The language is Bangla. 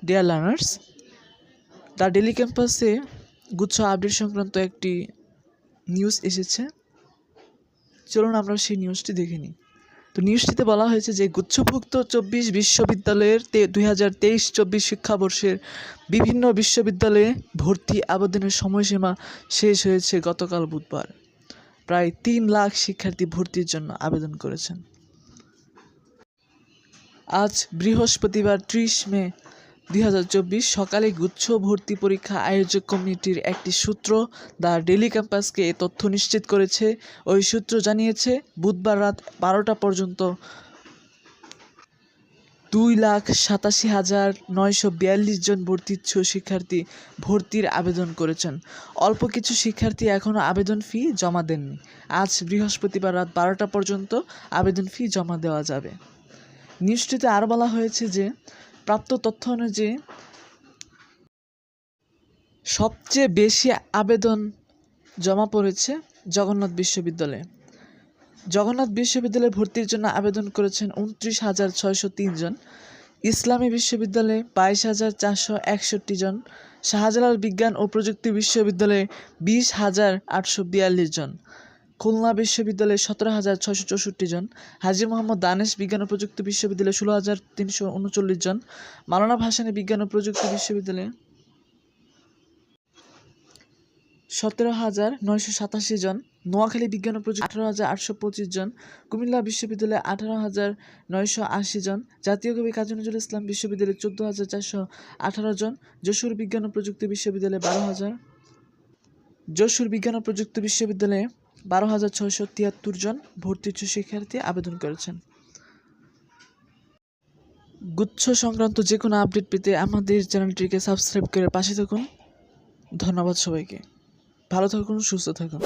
ডিয়ার লার্নার্স, দ্য ডেলি ক্যাম্পাসে গুচ্ছ আপডেট সংক্রান্ত একটি নিউজ এসেছে। চলুন আমরা সেই নিউজটি দেখে নিই। তো নিউজটিতে বলা হয়েছে যে গুচ্ছভুক্ত 24 বিশ্ববিদ্যালয়ের 2023-24 শিক্ষাবর্ষের বিভিন্ন বিশ্ববিদ্যালয়ে ভর্তি আবেদনের সময়সীমা শেষ হয়েছে গতকাল বুধবার। প্রায় 3 লাখ শিক্ষার্থী ভর্তির জন্য আবেদন করেছেন। আজ বৃহস্পতিবার 30 মে 2024 সকালে গুচ্ছ ভর্তি পরীক্ষা আয়োজক কমিটির একটি সূত্র দ্য ডেলি ক্যাম্পাসকে এ তথ্য নিশ্চিত করেছে। ওই সূত্র জানিয়েছে, বুধবার রাত 12টা পর্যন্ত 2,87,942 জন ভর্তিচ্ছু শিক্ষার্থী ভর্তির আবেদন করেছেন। অল্প কিছু শিক্ষার্থী এখনও আবেদন ফি জমা দেননি। আজ বৃহস্পতিবার রাত 12টা পর্যন্ত আবেদন ফি জমা দেওয়া যাবে। নিউজটিতে আরও বলা হয়েছে যে প্রাপ্ত তথ্য অনুযায়ী সবচেয়ে বেশি আবেদন জমা পড়েছে জগন্নাথ বিশ্ববিদ্যালয়ে। জগন্নাথ বিশ্ববিদ্যালয়ে ভর্তির জন্য আবেদন করেছেন 29,603 জন, ইসলামী বিশ্ববিদ্যালয়ে 22,461 জন, শাহজালাল বিজ্ঞান ও প্রযুক্তি বিশ্ববিদ্যালয়ে 20,842 জন, খুলনা বিশ্ববিদ্যালয়ে 17,664 জন, হাজী মোহাম্মদ দানেশ বিজ্ঞান ও প্রযুক্তি বিশ্ববিদ্যালয়ে 16,339 জন, মাওলানা ভাসানী বিজ্ঞান ও প্রযুক্তি বিশ্ববিদ্যালয়ে 17,987 জন, নোয়াখালী বিজ্ঞান ও প্রযুক্তি 18,825 জন, কুমিল্লা বিশ্ববিদ্যালয়ে 18,980 জন, জাতীয় কবি কাজী নজরুল ইসলাম বিশ্ববিদ্যালয়ে 14,418 জন, যশোর বিজ্ঞান ও প্রযুক্তি বিশ্ববিদ্যালয়ে 12,673 জন ভর্তিচ্ছু শিক্ষার্থী আবেদন করেছেন। গুচ্ছ সংক্রান্ত যে কোনো আপডেট পেতে আমাদের চ্যানেলটিকে সাবস্ক্রাইব করে পাশে থাকুন। ধন্যবাদ সবাইকে। ভালো থাকুন, সুস্থ থাকুন।